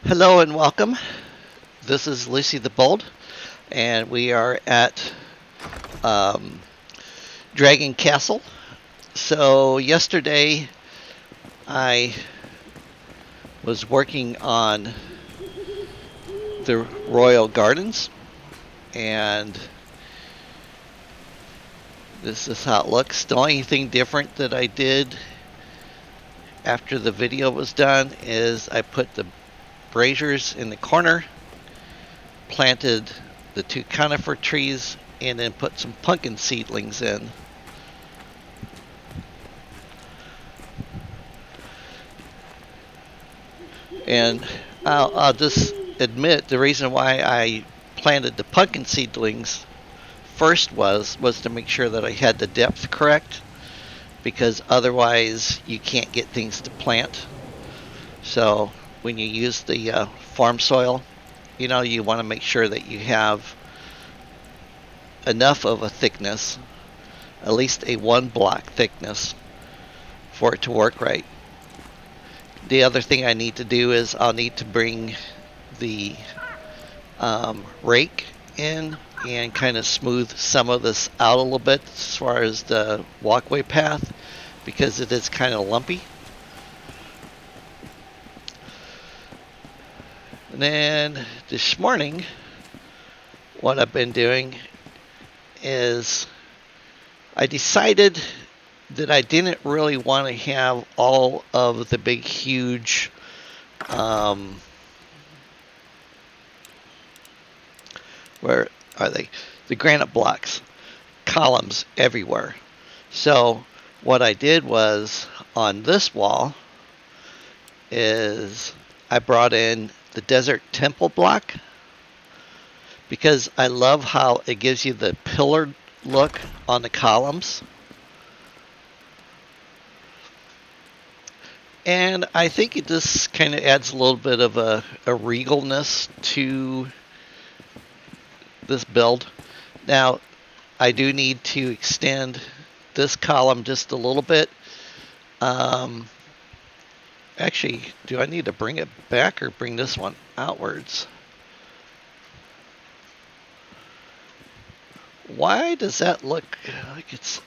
Hello and welcome. This is Lucy the Bold, and we are at um, Dragon Castle. So, yesterday I was working on the Royal Gardens, and this is how it looks. The only thing different that I did after the video was done is I put the braziers in the corner, planted the two conifer trees, and then put some pumpkin seedlings in. And I'll just admit the reason why I planted the pumpkin seedlings first was to make sure that I had the depth correct, because otherwise you can't get things to plant. So when you use the farm soil, you want to make sure that you have enough of a thickness, at least a 1 block thickness, for it to work right. The other thing I need to do is I'll need to bring the rake in and kind of smooth some of this out a little bit as far as the walkway path, because it is kind of lumpy. And then this morning, what I've been doing is I decided that I didn't really want to have all of the big, huge where are they? The granite blocks, columns everywhere. So what I did was on this wall is I brought in the desert temple block, because I love how it gives you the pillared look on the columns. And I think it just kind of adds a little bit of a regalness to this build. Now, I do need to extend this column just a little bit. Actually, do I need to bring it back or bring this one outwards? Why does that look like it's...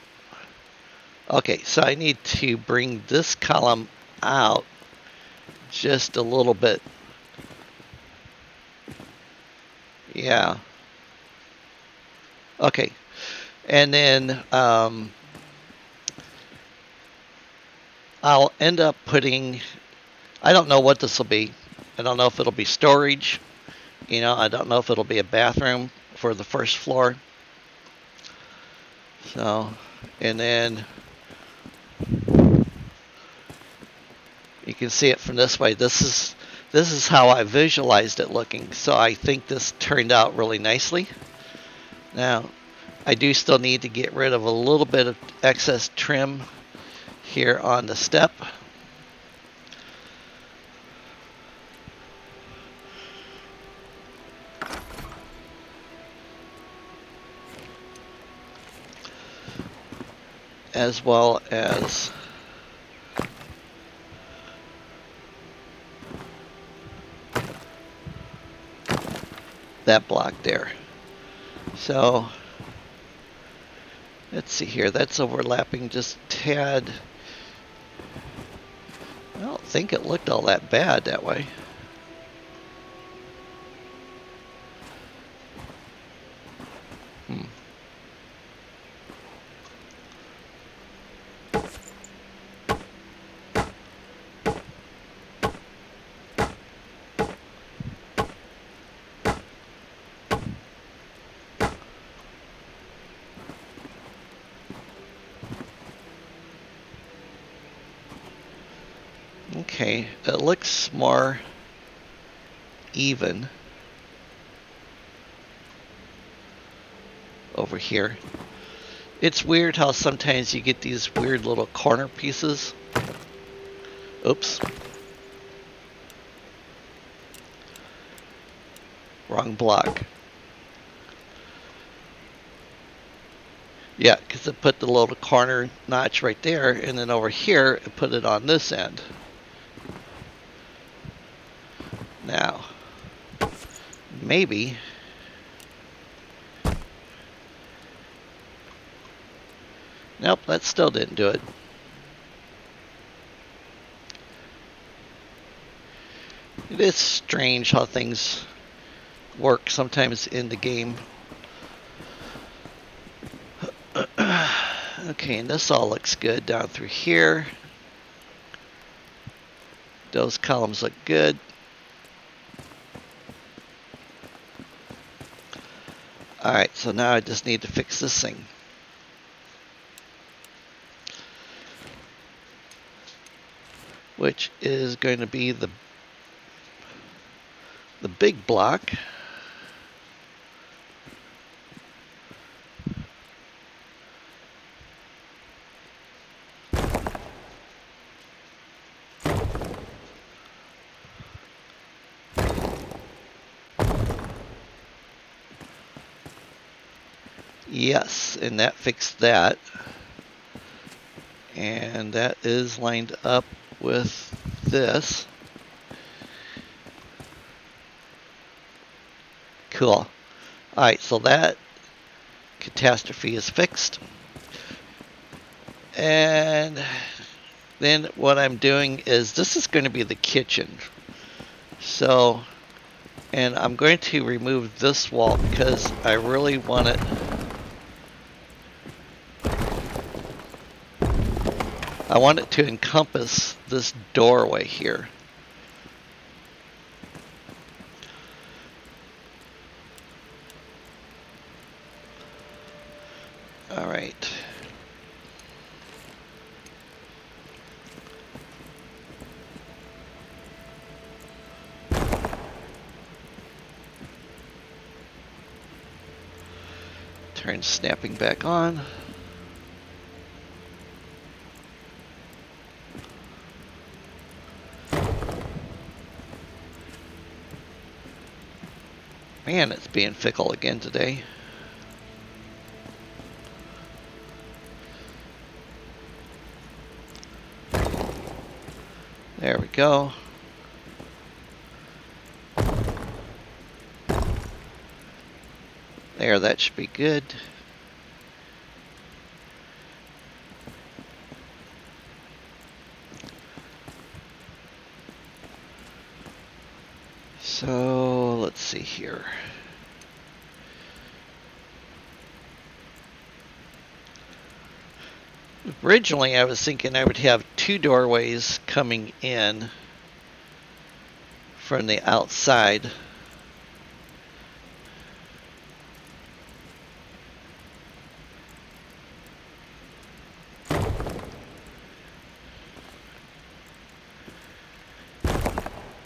Okay, so I need to bring this column out just a little bit. Yeah. Okay. And then I'll end up putting... I don't know what this will be. I don't know if it'll be storage. I don't know if it'll be a bathroom for the first floor. So, and then you can see it from this way. This is how I visualized it looking. So I think this turned out really nicely. Now, I do still need to get rid of a little bit of excess trim here on the step. As well as that block there. So let's see here. That's overlapping just a tad. I don't think it looked all that bad that way. Okay, it looks more even over here. It's weird how sometimes you get these weird little corner pieces. Oops. Wrong block. Yeah, because it put the little corner notch right there, and then over here, it put it on this end. Now, maybe nope, that still didn't do it. It is strange how things work sometimes in the game. Okay, and this all looks good down through here. Those columns look good. Alright, so now I just need to fix this thing. Which is going to be the big block. Yes, and that fixed that. And that is lined up with this. Cool. Alright, so that catastrophe is fixed. And then what I'm doing is, this is going to be the kitchen. So, and I'm going to remove this wall because I really want it. I want it to encompass this doorway here. All right. Turn snapping back on. Man, it's being fickle again today. There we go. There, that should be good. So, let's see here. Originally, I was thinking I would have two doorways coming in from the outside.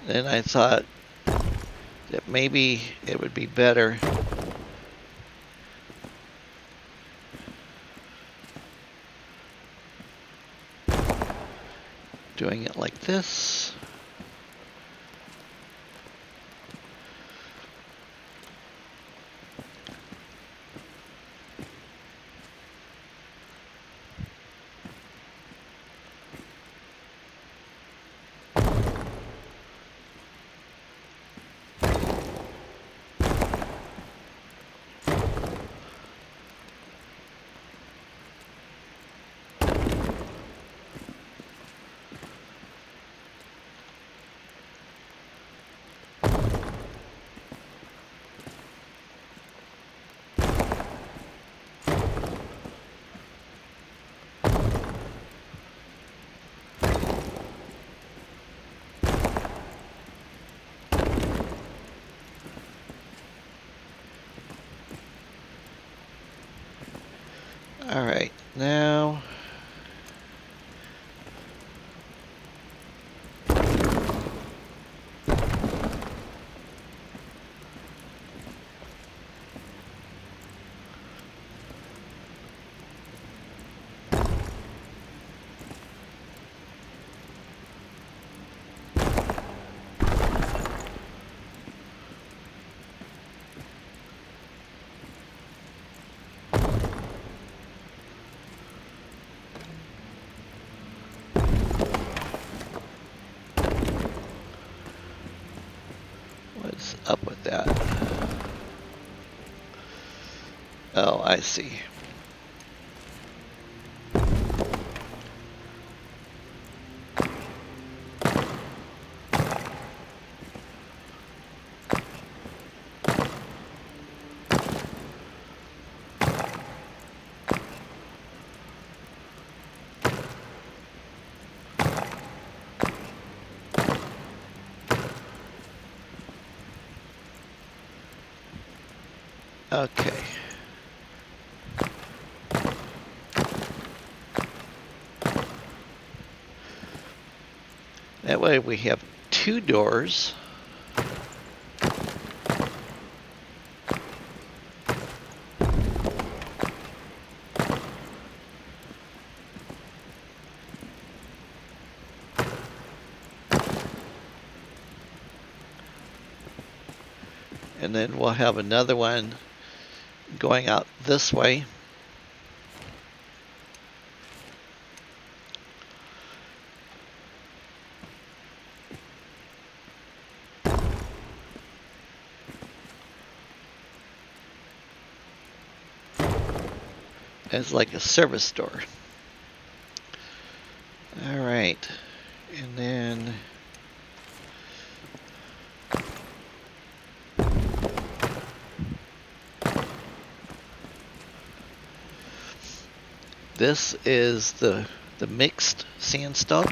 Then I thought that maybe it would be better doing it like this. What's up with that? Oh, I see. Okay. That way we have 2 doors. And then we'll have another one going out this way. As like a service door. All right. And then this is the mixed sandstone.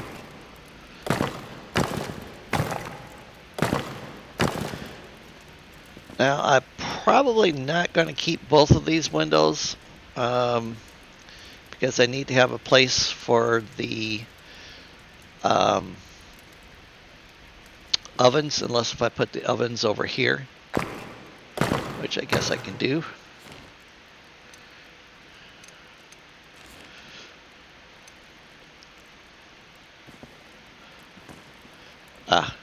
Now I'm probably not going to keep both of these windows because I need to have a place for the ovens, unless if I put the ovens over here, which I guess I can do. Ah.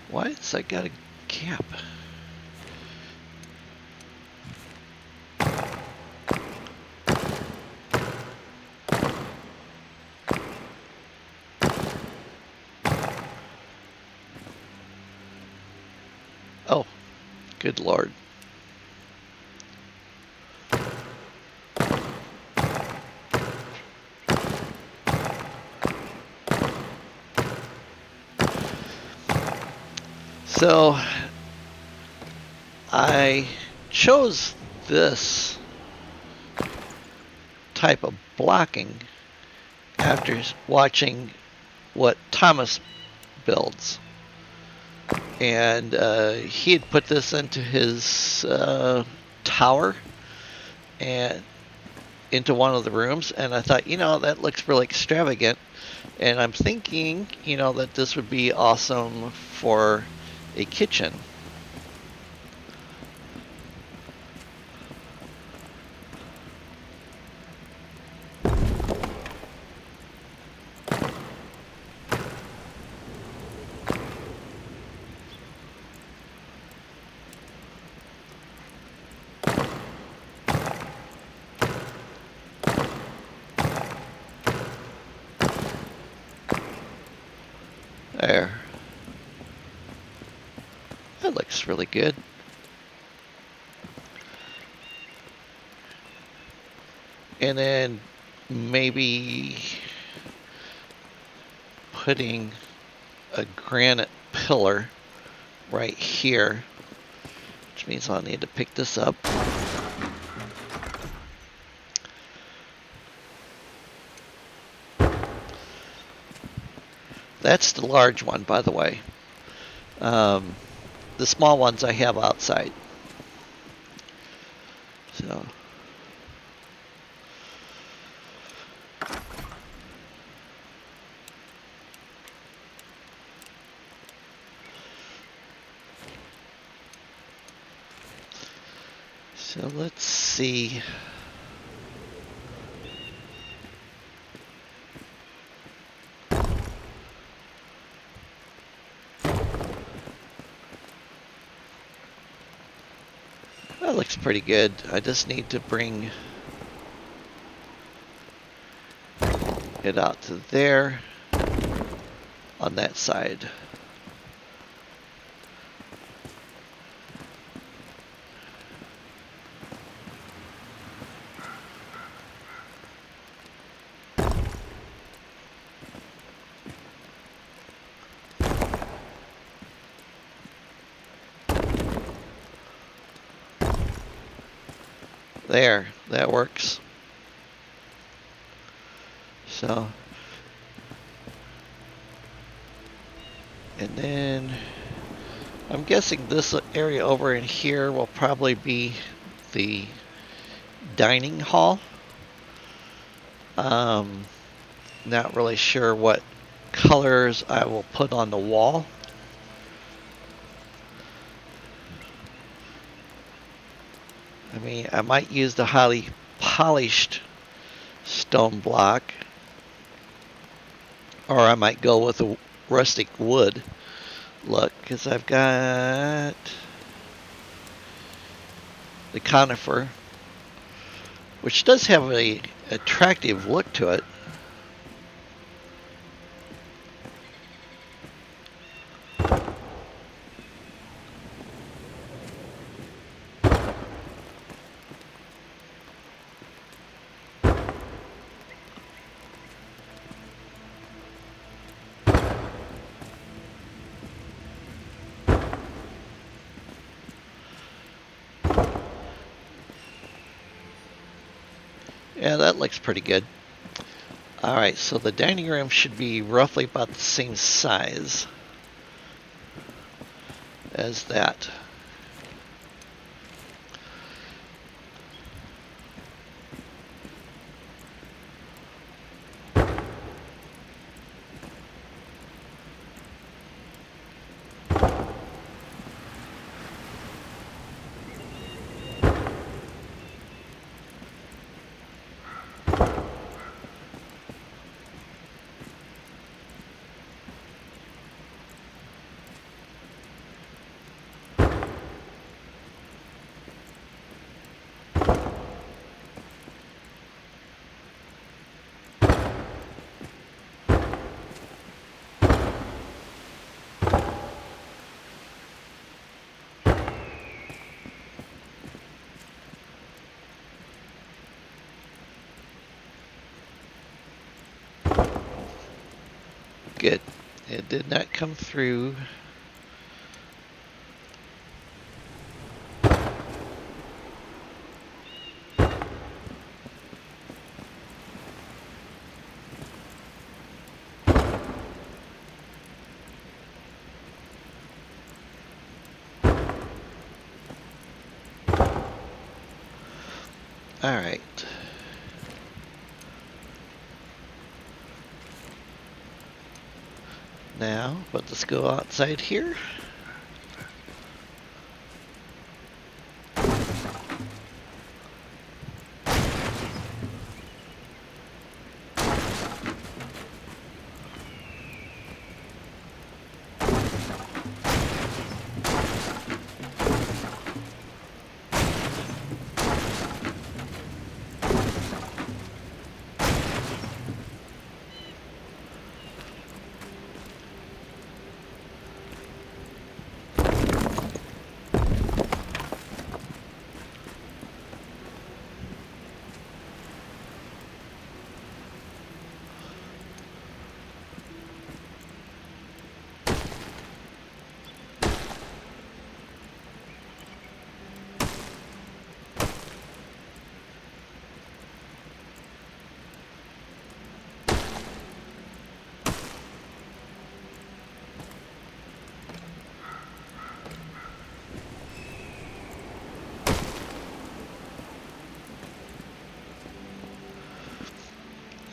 Why has I got a gap? Oh, good Lord. So I chose this type of blocking after watching what Thomas builds. And he had put this into his tower and into one of the rooms, and I thought, that looks really extravagant. And I'm thinking, that this would be awesome for a kitchen. There. That looks really good. And then maybe putting a granite pillar right here, which means I'll need to pick this up. That's the large one, by the way. The small ones I have outside. So let's see. That looks pretty good. I just need to bring it out to there on that side. There, that works. So, and then I'm guessing this area over in here will probably be the dining hall. Not really sure what colors I will put on the wall. I mean, I might use the highly polished stone block, or I might go with a rustic wood look, because I've got the conifer, which does have a attractive look to it. Yeah, that looks pretty good. Alright, so the dining room should be roughly about the same size as that. Good. It did not come through. Alright. Now, let's go outside here.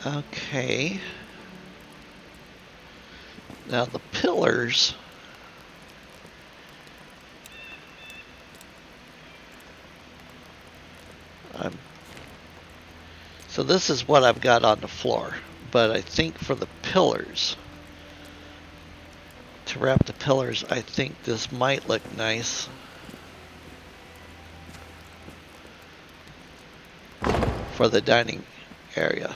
Okay. Now the pillars. So this is what I've got on the floor. But I think for the pillars, to wrap the pillars, I think this might look nice. for the dining area.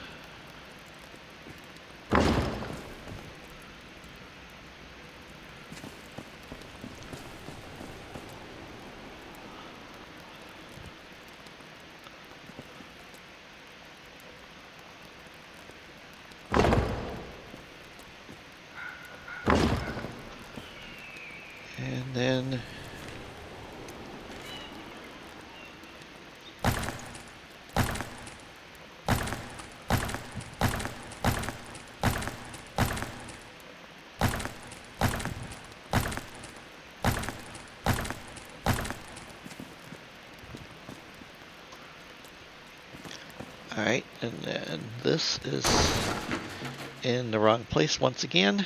And then alright, and then this is in the wrong place once again.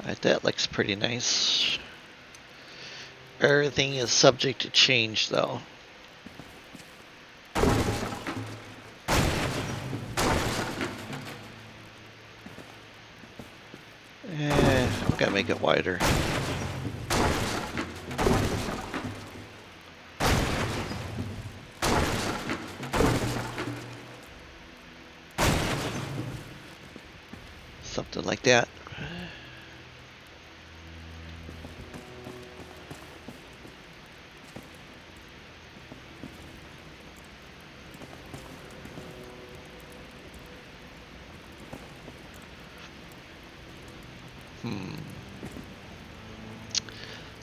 Alright, that looks pretty nice. Everything is subject to change though. I've got to make it wider. Something like that.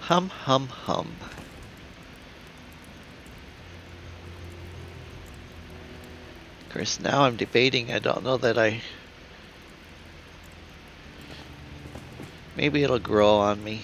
Hum, hum, hum. Of course, now I'm debating. I don't know that maybe it'll grow on me.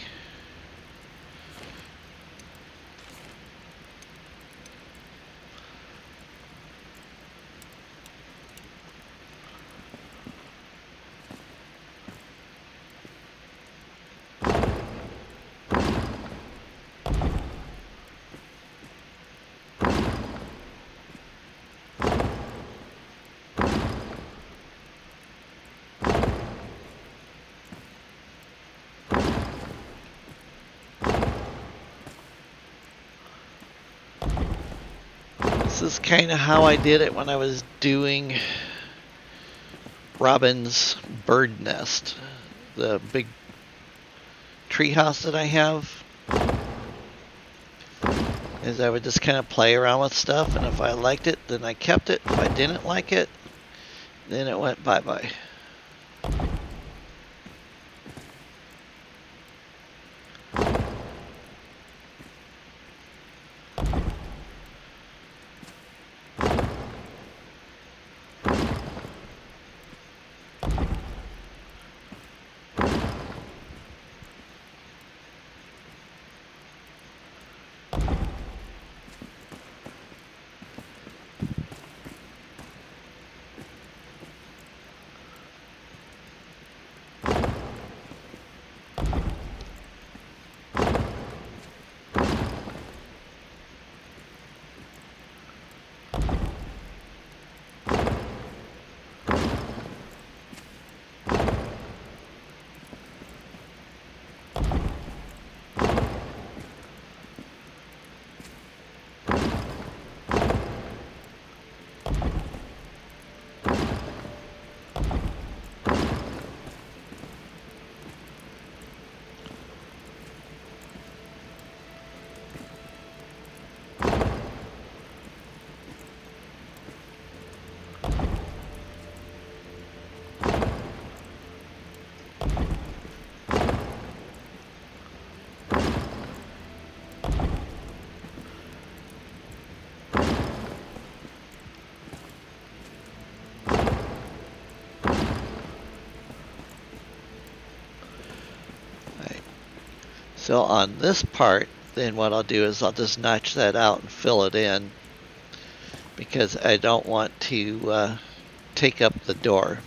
This is kind of how I did it when I was doing Robin's bird nest, the big tree house that I have. Is I would just kind of play around with stuff, and if I liked it, then I kept it. If I didn't like it, then it went bye-bye. So on this part, then what I'll do is I'll just notch that out and fill it in because I don't want to take up the door.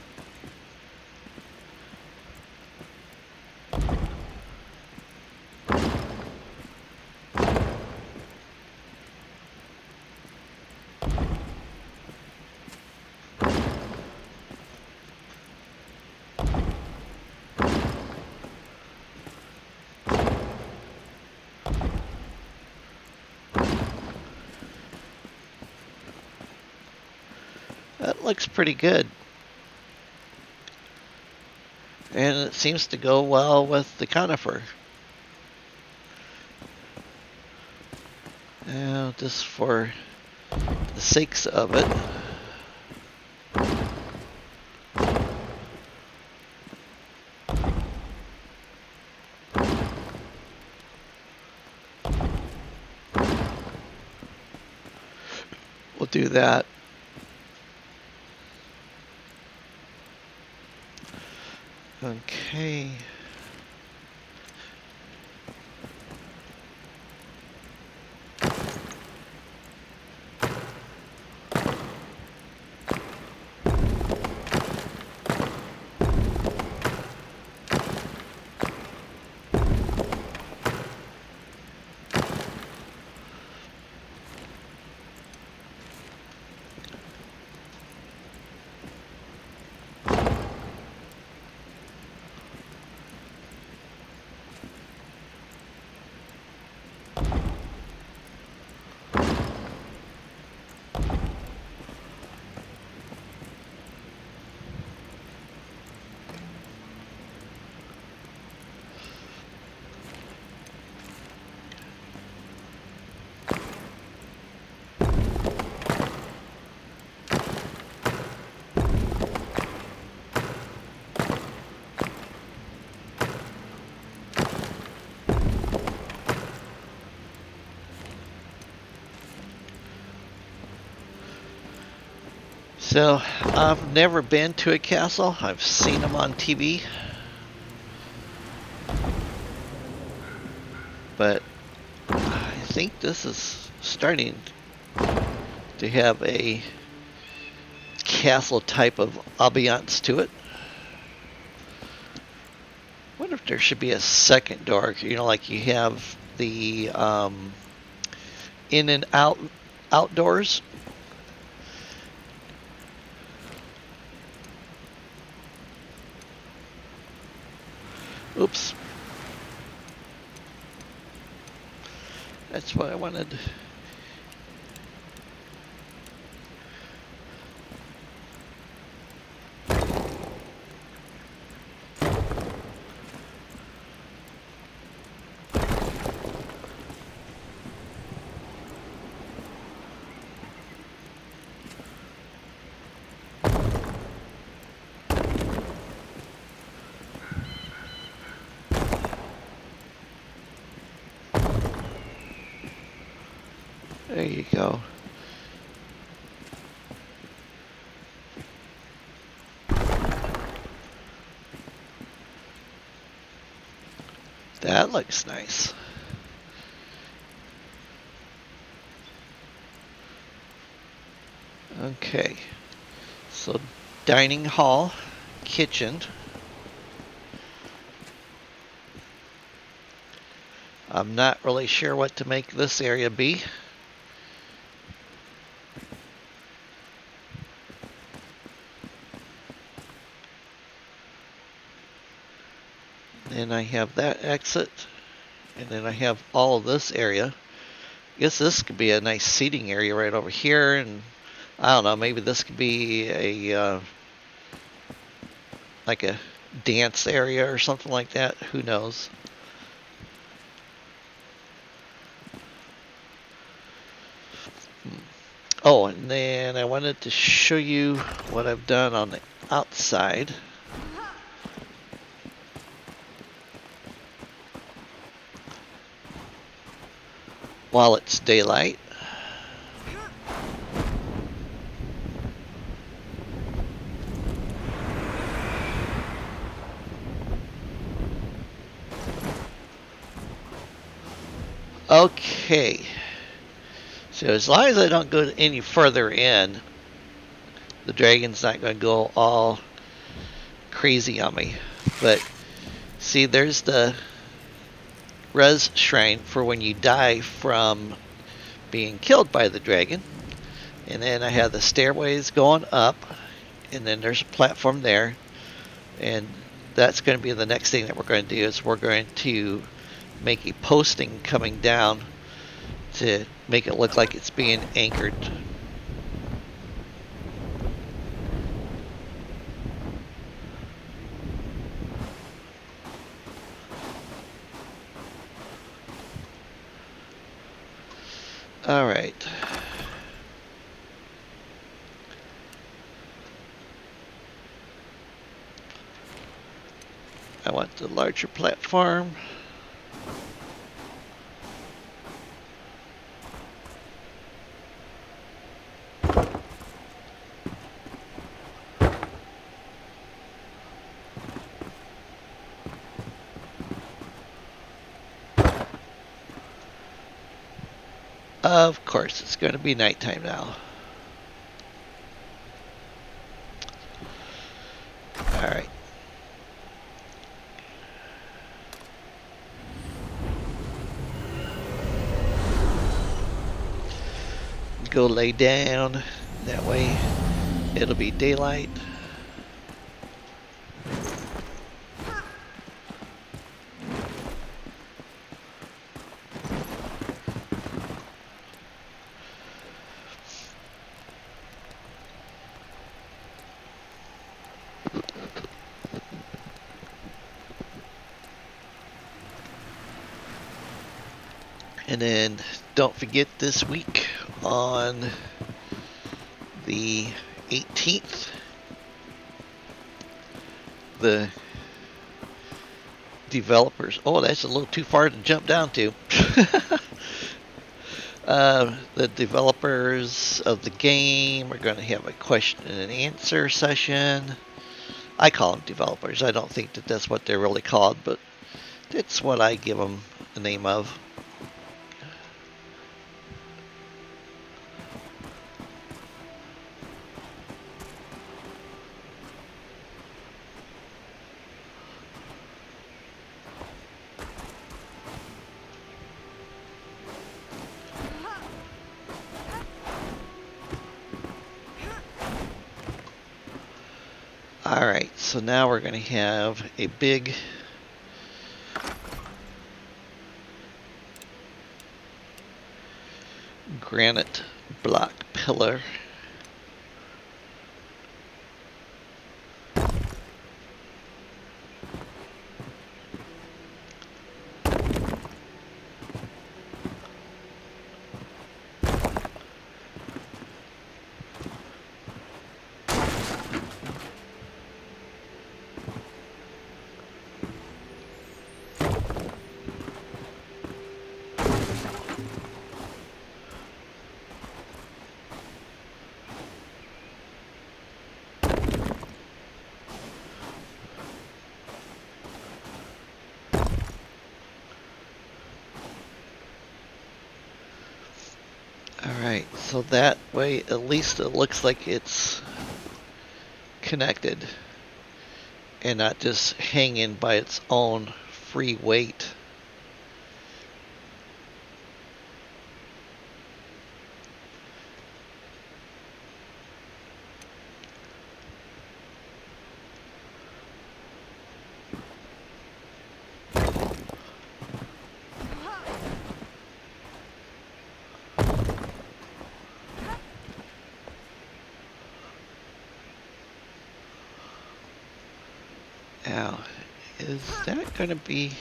That looks pretty good. And it seems to go well with the conifer. Now, just for the sakes of it, we'll do that. Okay. So, I've never been to a castle. I've seen them on TV. But I think this is starting to have a castle type of ambiance to it. I wonder if there should be a second door, like you have the in and out outdoors. Oops. That's what I wanted. There you go. That looks nice. Okay. So, dining hall, kitchen. I'm not really sure what to make this area be. Then I have that exit, and then I have all of this area. I guess this could be a nice seating area right over here, and I don't know, maybe this could be a like a dance area or something like that. Who knows? Oh, and then I wanted to show you what I've done on the outside. While it's daylight. Okay. So as long as I don't go any further in, the dragon's not going to go all crazy on me. But see, there's the res shrine for when you die from being killed by the dragon. And then I have the stairways going up, and then there's a platform there. And that's going to be the next thing that we're going to do is we're going to make a posting coming down to make it look like it's being anchored. All right. I want the larger platform. Of course, it's going to be nighttime now. All right. Go lay down. That way it'll be daylight. And then don't forget this week on the 18th, the developers. Oh, that's a little too far to jump down to. The developers of the game are going to have a question and answer session. I call them developers. I don't think that that's what they're really called, but it's what I give them the name of. Alright, so now we're going to have a big granite block pillar. Alright, so that way at least it looks like it's connected and not just hanging by its own free weight. Now, is that going to be...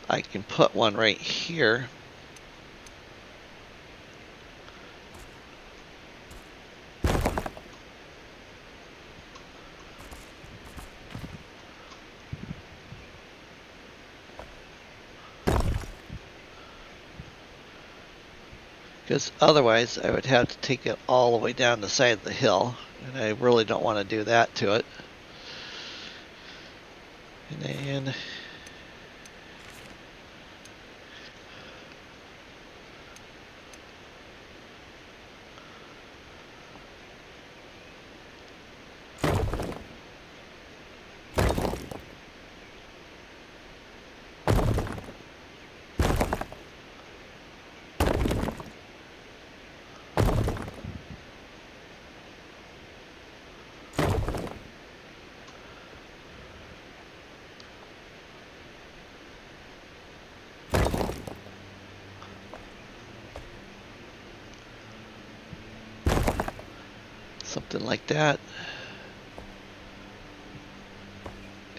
I can put one right here. Because otherwise I would have to take it all the way down the side of the hill, and I really don't want to do that to it. And then Something like that.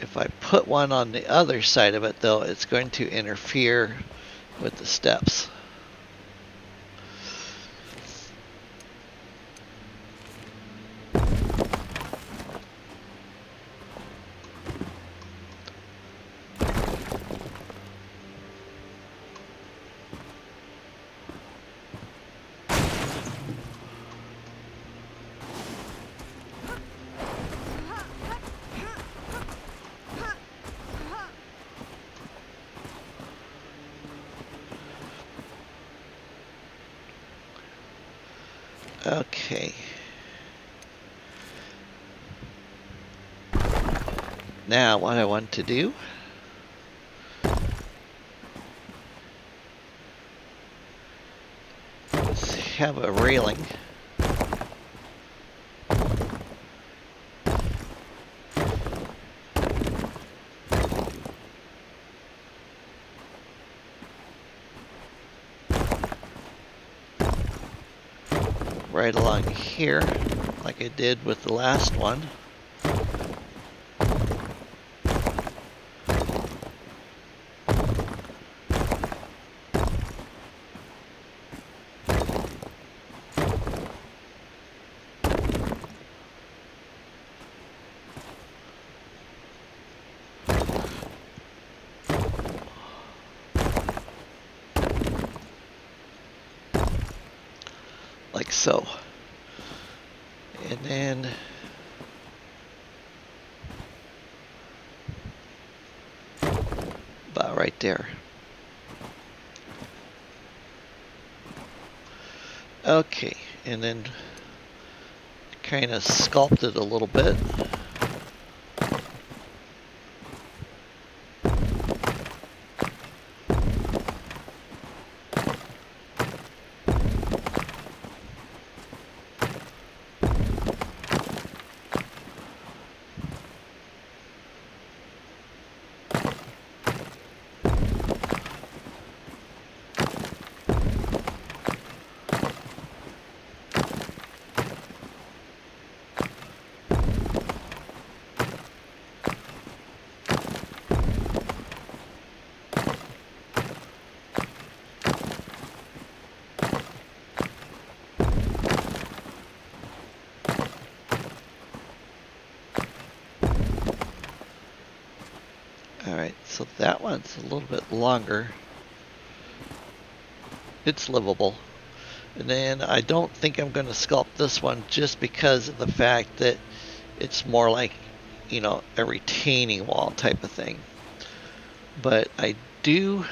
If I put one on the other side of it, though, it's going to interfere with the steps. Okay. Now what I want to do is have a railing right along here, like I did with the last one. Like so. And then about right there. Okay, and then kind of sculpt it a little bit. Alright, so that one's a little bit longer. It's livable. And then I don't think I'm going to sculpt this one just because of the fact that it's more like, you know, a retaining wall type of thing. But I do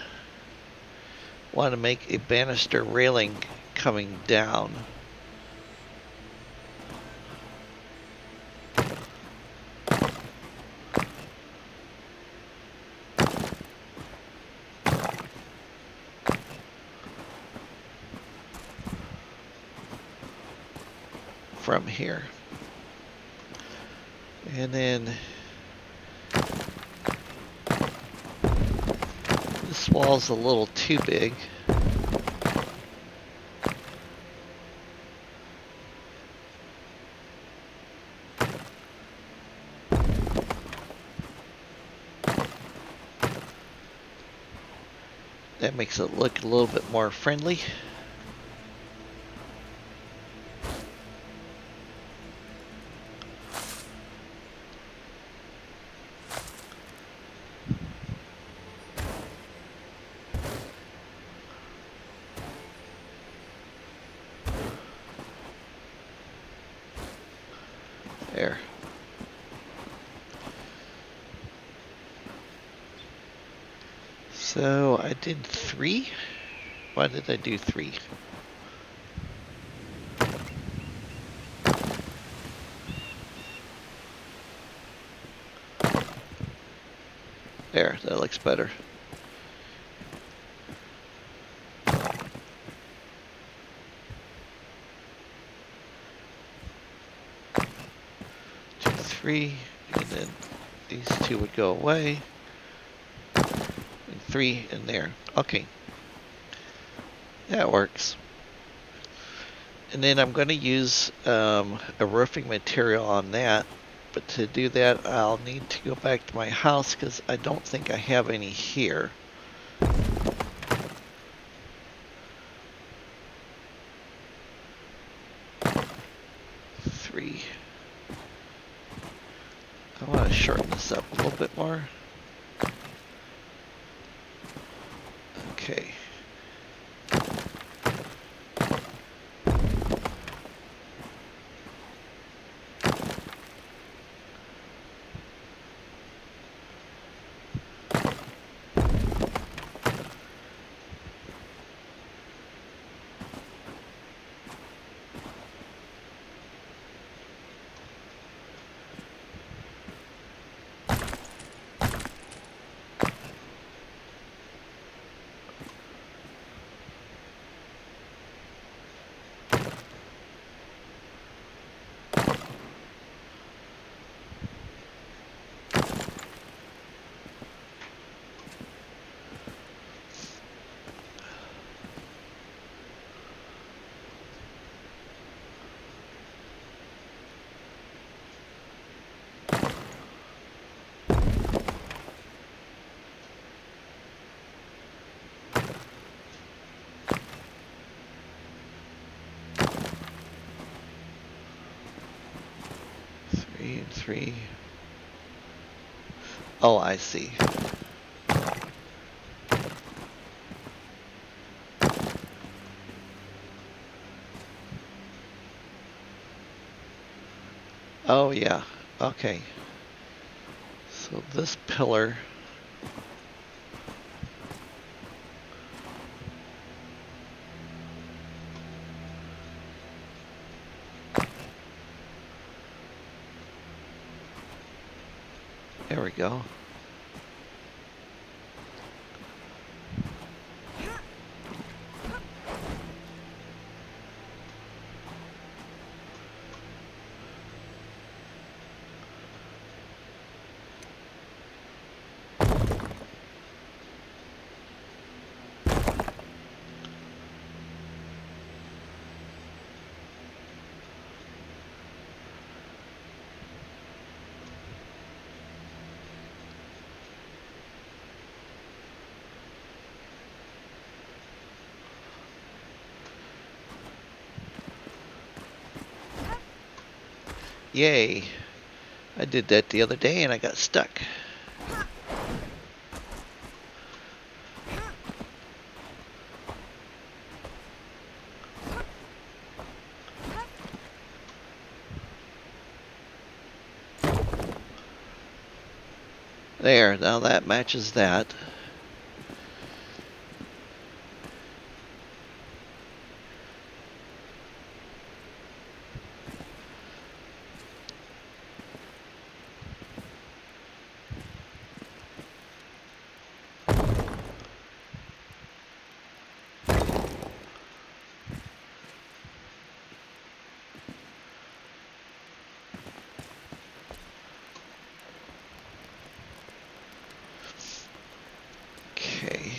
want to make a banister railing coming down. From here. And then this wall's a little too big. That makes it look a little bit more friendly. There. So I did 3. Why did I do 3? There, that looks better. Two, 3, and then these 2 would go away. And 3 in there. Okay. That works. And then I'm going to use a roofing material on that. But to do that, I'll need to go back to my house because I don't think I have any here. Three. I want to shorten this up a little bit more. Okay. Three and three. Oh, I see. Oh, yeah. Okay. So this pillar. There we go. Yay. I did that the other day and I got stuck. There, now that matches that. Okay.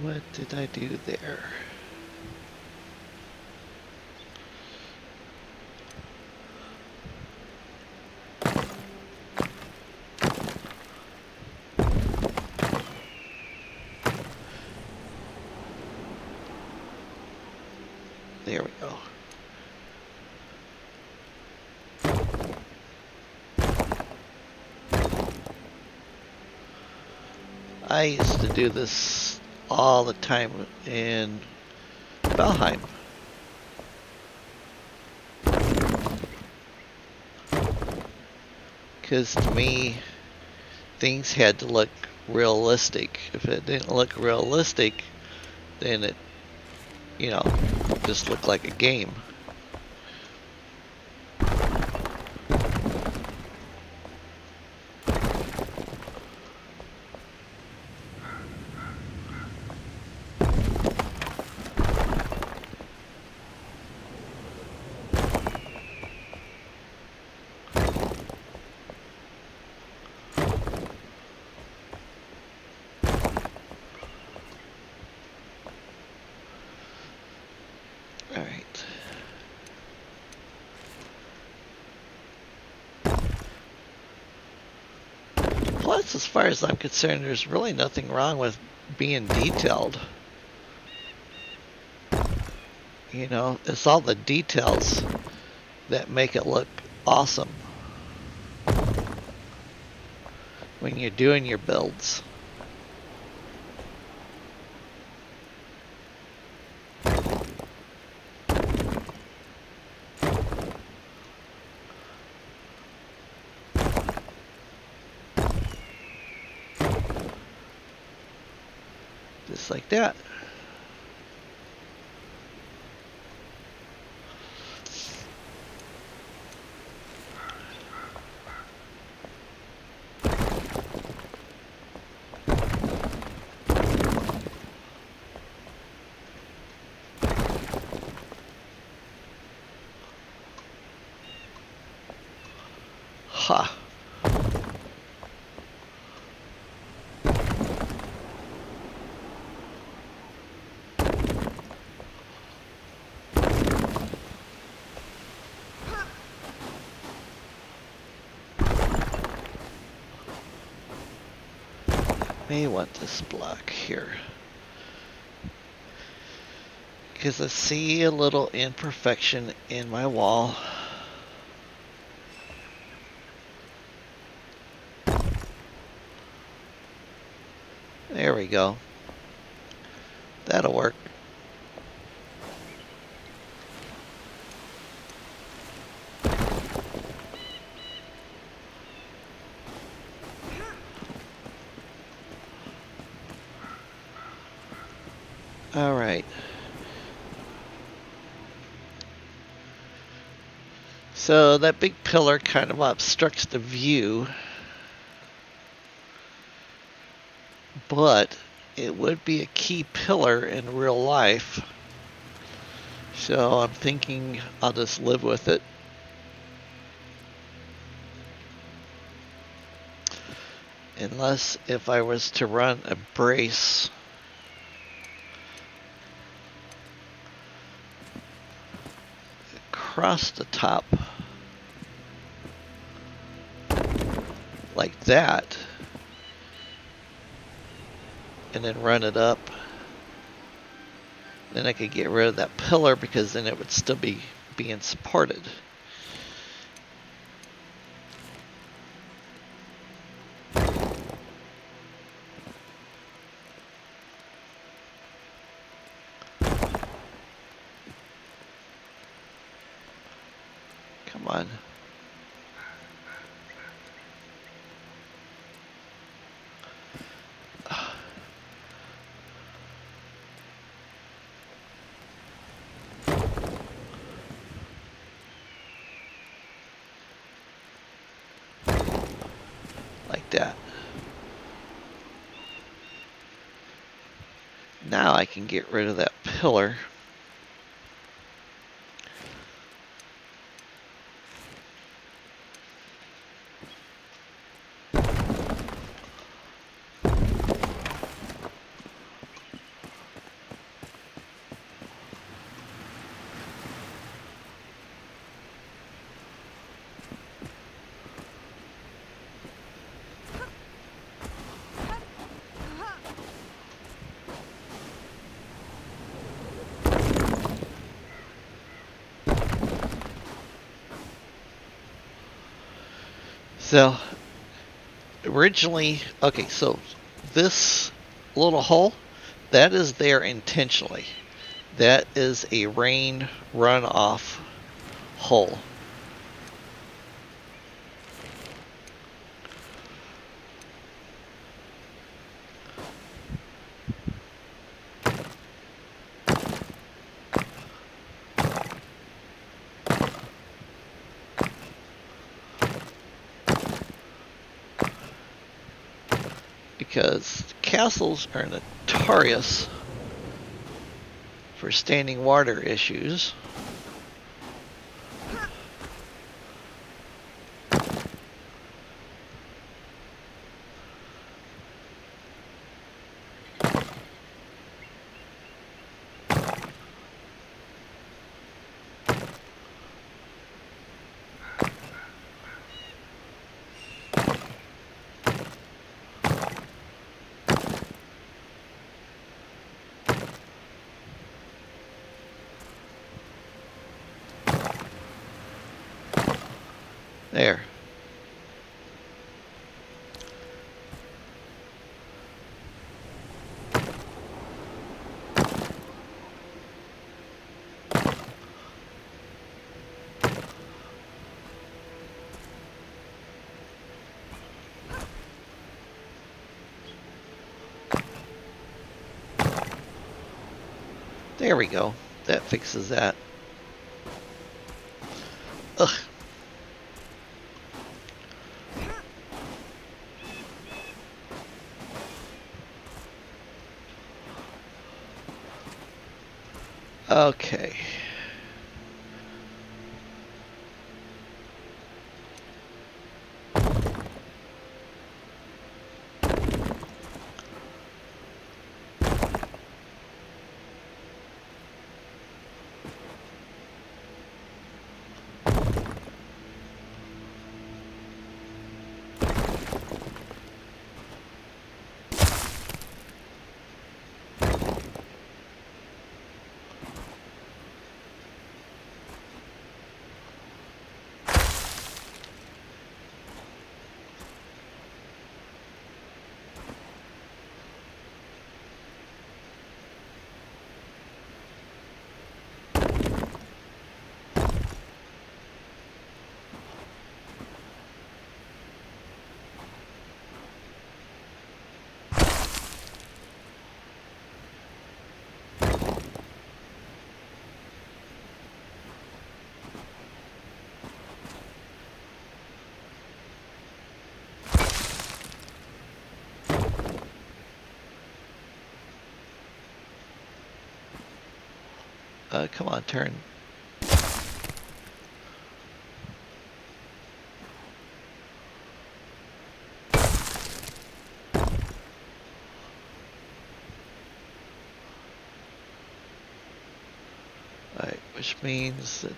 What did I do there? There we go. I used to do this all the time in Valheim. Because to me, things had to look realistic. If it didn't look realistic, then it, you know, just looked like a game. Alright. Plus, as far as I'm concerned, there's really nothing wrong with being detailed. You know, it's all the details that make it look awesome when you're doing your builds. Just like that. Ha. May want this block here. Because I see a little imperfection in my wall. There we go. That'll work. All right. So that big pillar kind of obstructs the view, but it would be a key pillar in real life. So I'm thinking I'll just live with it. Unless if I was to run a brace across the top like that, and then run it up, then I could get rid of that pillar because then it would still be being supported. Come on. Like that. Now I can get rid of that pillar. So originally, okay, so this little hole, that is there intentionally. That is a rain runoff hole. Because castles are notorious for standing water issues. There. There we go. That fixes that. Ugh. Okay. Come on, turn. Alright, which means that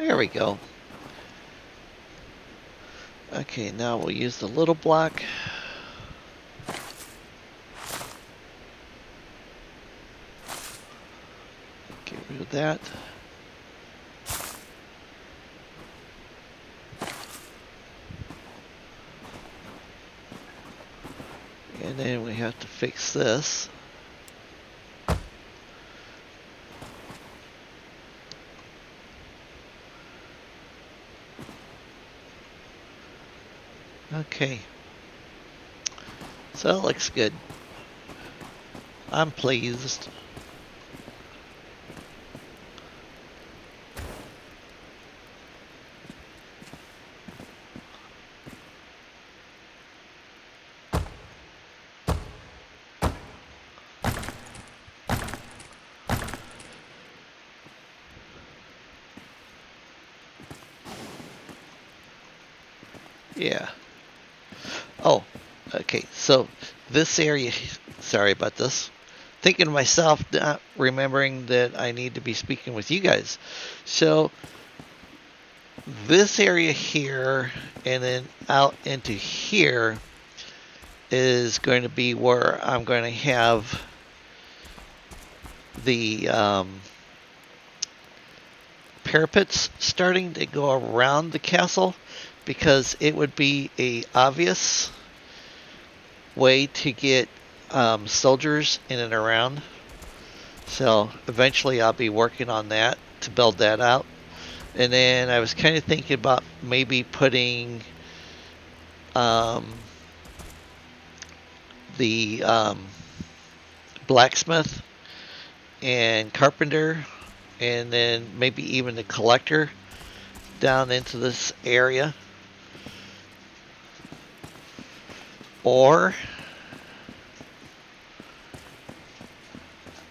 There we go. Okay, now we'll use the little block. Get rid of that. And then we have to fix this. Okay. So it looks good. I'm pleased. Yeah. Oh, okay. So this area, sorry about this. Thinking to myself, not remembering that I need to be speaking with you guys. So this area here and then out into here is going to be where I'm going to have the parapets starting to go around the castle, because it would be a obvious way to get soldiers in and around. So eventually I'll be working on that to build that out. And then I was kind of thinking about maybe putting the blacksmith and carpenter, and then maybe even the collector down into this area. Or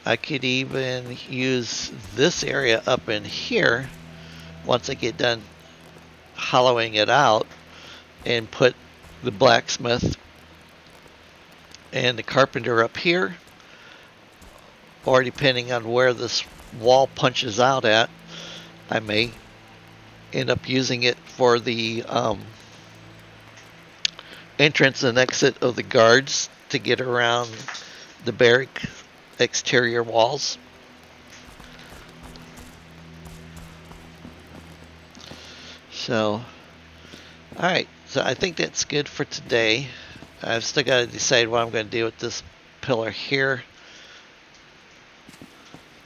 I could even use this area up in here once I get done hollowing it out, and put the blacksmith and the carpenter up here. Or depending on where this wall punches out at, I may end up using it for the entrance and exit of the guards to get around the barrack exterior walls. So, alright, so I think that's good for today. I've still got to decide what I'm going to do with this pillar here,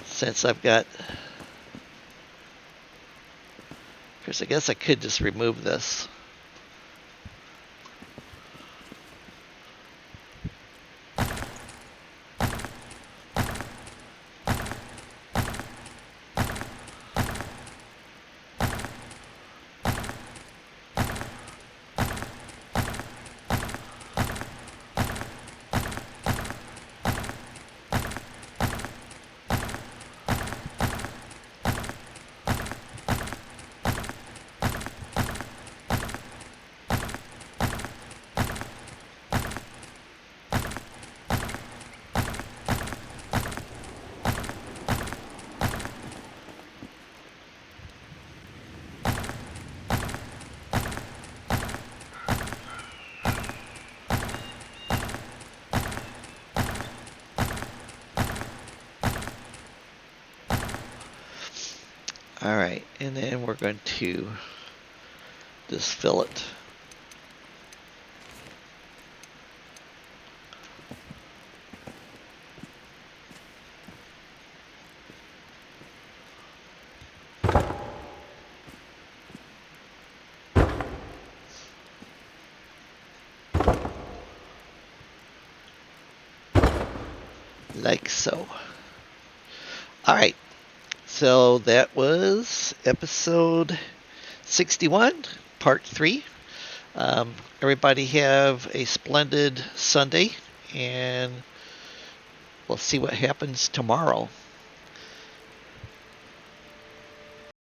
since I've got, because I guess I could just remove this. Alright, and then we're going to just fill it. Like so. Alright, so that was episode 61, part 3. Everybody have a splendid Sunday, and we'll see what happens tomorrow.